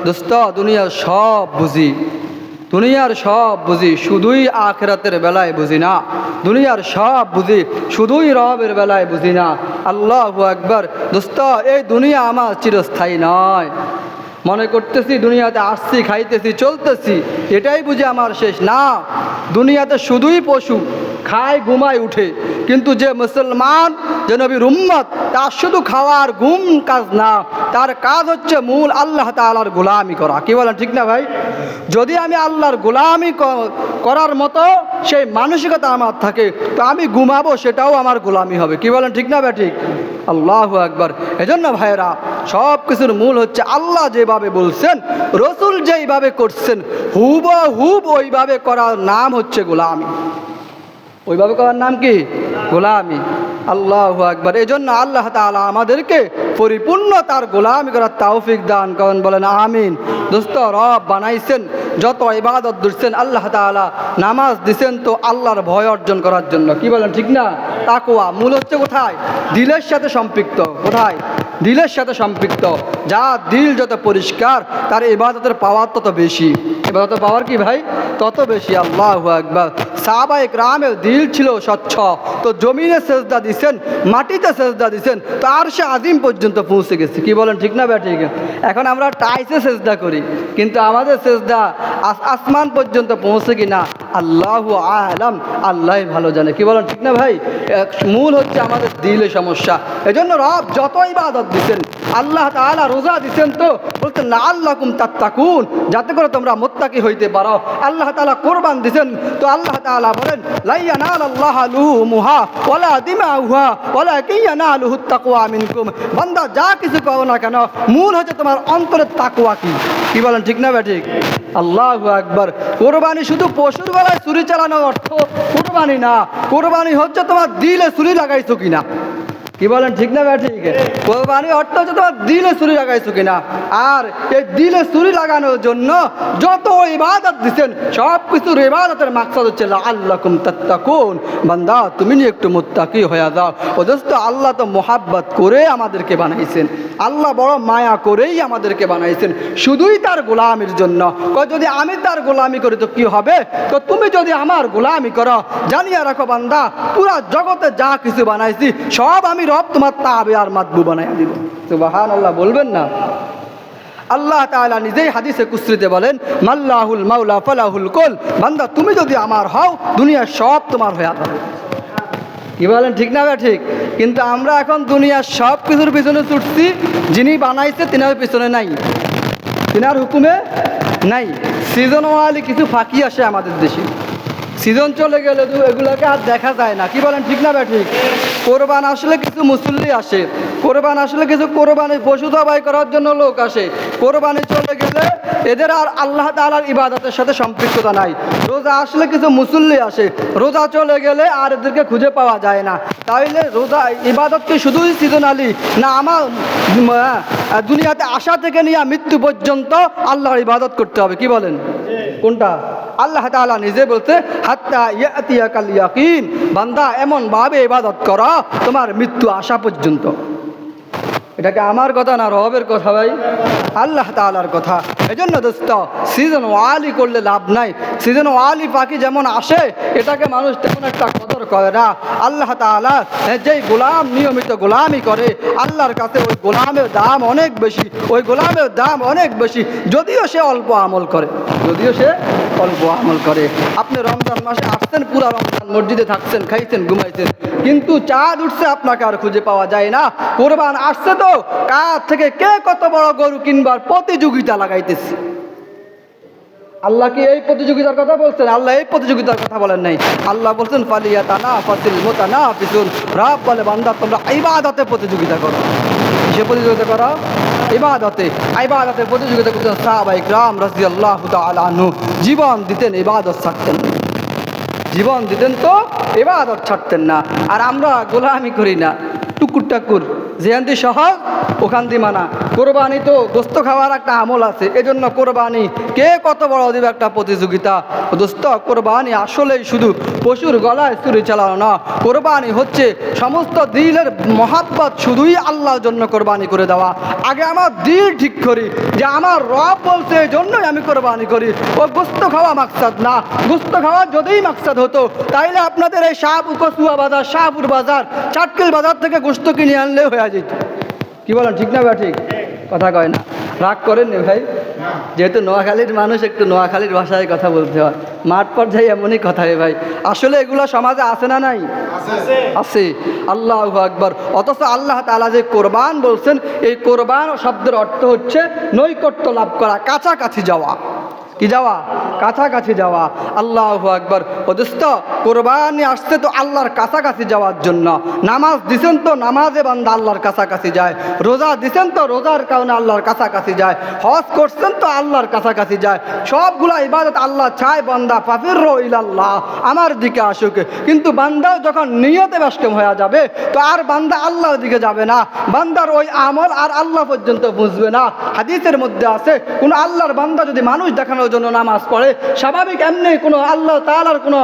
দোস্ত দুনিয়ার সব বুঝি, দুনিয়ার সব বুঝি, শুধুই আখিরাতের বেলায় বুঝি না। দুনিয়ার সব বুঝি, শুধুই রবের বেলায় বুঝি না। আল্লাহু আকবার। দোস্ত এই দুনিয়া আমার চিরস্থায়ী নয়। মনে করতেছি দুনিয়াতে আসছি, খাইতেছি, চলতেছি, এটাই বুঝি আমার শেষ না। দুনিয়াতে শুধুই পশু, খায় ঘুমায় উঠে। কিন্তু যে মুসলমান, যে নবীর উম্মত, তার শুধু খাওয়ার ঘুম কাজ না, তার কাজ হচ্ছে মূল আল্লাহ তাআলার গোলামি করা। কি বলেন ঠিক না ভাই? যদি আমি আল্লাহর গোলামি করার মতো সেই মানসিকতা আমার থাকে, তো আমি ঘুমাবো, সেটাও আমার গোলামি হবে। কি বলেন ঠিক না ভাই? ঠিক। আল্লাহু আকবার। এজন্য ভাইয়েরা, সব কিছুর মূল হচ্ছে আল্লাহ যেভাবে বলছেন, রসুল যেইভাবে করছেন, হুবহুব ওইভাবে করার নাম হচ্ছে গোলামি। ওইভাবে করার নাম কি? গোলামি। আল্লাহু আকবার। এজন্য আল্লাহ তাআলা আমাদেরকে পরিপূর্ণ তার গোলামি করার তৌফিক দান করেন, বলেন আমিন। দোস্ত রব বানাইছেন, যত ইবাদত দিচ্ছেন আল্লাহ তাআলা, নামাজ দিছেন তো আল্লাহর ভয় অর্জন করার জন্য। কি বলেন ঠিক না? তাকওয়া মূল হচ্ছে কোথায়? দিলের সাথে সম্পৃক্ত। কোথায়? দিলের সাথে সম্পৃক্ত। যা দিল যত পরিষ্কার, তার ইবাদতের পাওয়ার তত বেশি। ইবাদতের পাওয়ার কি ভাই? তত বেশি। আল্লাহু আকবার। সাহাবায়ে কেরামের দিল ছিল স্বচ্ছ, তো জমিনে সেজদা দিছেন, মাটিতে সেজদা দিছেন, তো আরশে আজিম পর্যন্ত পৌঁছে গেছে। কি বলেন ঠিক না ভাই? ঠিক। এখন আমরা টাইসে সেজদা করি, কিন্তু আমাদের সেজদা আসমান পর্যন্ত পৌঁছে কি না, আল্লাহু আলাম, আল্লাহই ভালো জানে। কি বলেন ঠিক না ভাই? মূল হচ্ছে আমাদের দিলে সমস্যা। এজন্য রব যত ইবাদত দিছেন, আল্লাহ তাআলা রোজা দিছেন তো বলতেন লাআল্লাকুম তাত্তাকুন, যাতে করে তোমরা মুত্তাকি হইতে পারো। আল্লাহ তাআলা কোরবান দিছেন তো আল্লাহ তাআলা বলেন লা ইয়ানালাল্লাহু লুহুমুহা ওয়ালা দিমাউহা ওয়ালাকিন ইয়ানালুহুত তাকওয়া মিনকুম। বান্দা যা কিছু করো না কেন, মূল হচ্ছে তোমার অন্তরের তাকওয়া। কি বলেন ঠিক না ভাই? ঠিক। আল্লাহু আকবার। কোরবানি শুধু পশুর বেলায় ছুরি চালানোর অর্থ কোরবানি না। কোরবানি হচ্ছে তোমার দিলে ছুরি লাগাইছো কিনা। কি বলেন ঠিক না ভাই? ঠিক। কোরবানি অর্থ হচ্ছে তোমার দিলে ছুরি লাগাইছো কিনা। আর এই দিলে ছুরি লাগানোর জন্য যত ইবাদত দিচ্ছেন, সব কিছুর ইবাদতের মাকসাদ হচ্ছে লাআল্লাকুম তাত্তাকুন। বান্দা তুমি একটু মুত্তাকি হয়ে যাও। ও দোস্ত, আল্লাহ তো মোহাব্বত করে আমাদেরকে বানাইছেন, আল্লাহ বড় মায়া করেই আমাদেরকে বানাইছেন, শুধুই তার গোলামির জন্য। যদি আমি তার গোলামি করি তো কি হবে? তো তুমি যদি আমার গোলামি করো, জানিয়ে রাখো বান্দা, পুরা জগতে যা কিছু বানাইছি সব আমি রব তোমার তাবে আর মাতবু বানাইয়া দিব। সুবহানাল্লাহ বলবেন না? আল্লাহ তাআলা নিজেই হাদিসে কুদসিতে বলেন মাল্লাহুল মাওলা ফালাহুল কুল। বান্দা তুমি যদি আমার হও, দুনিয়ার সব তোমার হয়ে যাবে। কি বলেন ঠিক না ভাই? ঠিক। কিন্তু আমরা এখন দুনিয়ার সব কিছুর পিছনে ছুটছি, যিনি বানাইছে তিনার পিছনে নাই, তিনার হুকুমে নাই। সিজনওয়ালি কিছু ফাঁকি আসে আমাদের দেশে, সিজন চলে গেলে এগুলোকে আর দেখা যায় না। কি বলেন ঠিক না ভাই? ঠিক। কোরবান আসলে কিছু মুসল্লি আসে, কোরবান আসলে কিছু কোরবানি পশু জবাই করার জন্য লোক আসে। কোরবানি চলে গেলে এদের আর আল্লাহ তাআলার ইবাদতের সাথে সম্পৃক্ততা নাই। রোজা আসলে কিছু মুসল্লি আসে, রোজা চলে গেলে আর এদেরকে খুঁজে পাওয়া যায় না। তাইলে রোজা ইবাদত কি শুধুই সিজনালি না? আমার দুনিয়াতে আসা থেকে নিয়ে মৃত্যু পর্যন্ত আল্লাহর ইবাদত করতে হবে। কি বলেন? কোনটা? আল্লাহ তাআলা নিজে বলতে হাত্তা ইয়াতিয়াকাল ইয়াকিন। বান্দা এমন ভাবে ইবাদত করো তোমার মৃত্যু আসা পর্যন্ত। এটা কি আমার কথা না রবের কথা ভাই? আল্লাহ তাআলার কথা। এজন্য দোস্ত, সিজন ওয়ালি করলে লাভ নাই। সিজন ওয়ালি পাখি যেমন আসে, এটাকে মানুষ তেমন একটা কদর করে না। আল্লাহ তাআলা যেই গোলাম নিয়মিত গোলামি করে, আল্লাহর কাছে ওই গোলামের দাম অনেক বেশি, ওই গোলামের দাম অনেক বেশি, যদিও সে অল্প আমল করে, যদিও সে অল্প আমল করে। আপনি রমজান মাসে আসছেন, পুরা রমজান মসজিদে থাকছেন, খাইছেন, ঘুমাইছেন, কিন্তু চাঁদ উঠছে আপনাকে আর খুঁজে পাওয়া যায় না। কোরবান আসছে তো কার থেকে কে কত বড় গরু কিনবার প্রতিযোগিতা লাগাইতেছে। আল্লাহ কি এই প্রতিযোগিতার কথা বলছেন? আল্লাহ এই প্রতিযোগিতার কথা বলেন নাই। আল্লাহ বলছেন ফালিয়াতানাফাসিল মুতানাফিসুন। রব বলে বান্দা তোমরা ইবাদতে প্রতিযোগিতা করো। কিসে প্রতিযোগিতা করো? ইবাদতে। ইবাদতের প্রতিযোগিতা করতেন সাহাবায়ে কেরাম রাদিয়াল্লাহু তাআলা আনহু। জীবন দিতেন, ইবাদত ছাড়তেন না। জীবন দিতেন তো ইবাদত ছাড়তেন না। আর আমরা গোলামি করি না, টুকুর টাকুর, যেখান দিয়ে সহজ ওখান দিয়ে মানা, কোরবানি তো গোস্ত খাওয়ার একটা আমল আছে, এজন্য কোরবানি কে কত বড় দিবে একটা প্রতিযোগিতা। দোস্ত কোরবানি আসলেই শুধু পশুর গলায় ছুরি চালানো না, কোরবানি হচ্ছে সমস্ত দিলের মহাব্বত শুধুই আল্লাহর জন্য কোরবানি করে দেওয়া। আগে আমার দিল ঠিক করি যে আমার রব বলছে এই জন্যই আমি কোরবানি করি, ও গোস্ত খাওয়া মাকসাদ না। গোস্ত খাওয়া যদিই মাকসাদ হতো তাইলে আপনাদের এই কচুয়া বাজার, শাহপুর বাজার, চাটকিল বাজার থেকে গোস্ত কিনে আনলে হয়ে যেত। কি বলেন, ঠিক না ভাই? ঠিক কথা কয় না, রাগ করেন নি ভাই? যেহেতু নোয়াখালীর মানুষ, একটু নোয়াখালীর ভাষায় কথা বলতে হয়। মাঠ পর্যায়ে এমনই কথা রে ভাই। আসলে এগুলো সমাজে আছে না নাই? আছে। আল্লাহু আকবার। অথচ আল্লাহ তাআলা যে কোরবান বলছেন, এই কোরবান শব্দের অর্থ হচ্ছে নৈকট্য লাভ করা, কাছাকাছি যাওয়া। কি যাওয়া? কাছাকাছি যাওয়া। আল্লাহু আকবার। ও দোস্ত, কোরবানি আসছে তো আল্লাহর কাছাকাছি যাওয়ার জন্য। নামাজ দিছেন তো নামাজে বান্দা আল্লাহর কাছাকাছি যায়। রোজা দিছেন তো রোজার কারণে আল্লাহর কাছাকাছি যায়। হজ করছেন তো আল্লাহর কাছাকাছি যায়। সবগুলা ইবাদত আল্লাহ চায় বান্দা ফাফিরু ইলাল্লাহ, আমার দিকে আসুক। কিন্তু বান্দাও যখন নিয়তে ব্যস্ত হয়ে যাবে তো আর বান্দা আল্লাহর দিকে যাবে না, বান্দার ওই আমল আর আল্লাহ পর্যন্ত বুঝবে না। হাদিসের মধ্যে আছে, কোন আল্লাহর বান্দা যদি মানুষ দেখানোর জন্য নামাজ পড়ে, স্বাভাবিক এমনি কোনো আল্লাহ তাআলার কোনো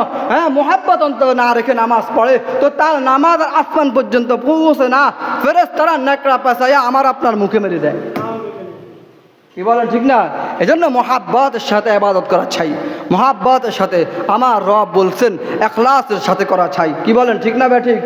মুহাব্বত অন্তর না রেখে নামাজ পড়ে, তো তার নামাজ আসমান পর্যন্ত পৌঁছে না। ফেরেশতারা নেকড়া পেঁচাইয়া আমার আপনার মুখে মেরে দেয়। কি বলেন, ঠিক না? এজন্য মহাব্বতের সাথে ইবাদত করা চাই। মহাব্বতের সাথে আমার রব বলছেন ইখলাসের সাথে করা চাই। কি বলেন, ঠিক না ভাই? ঠিক।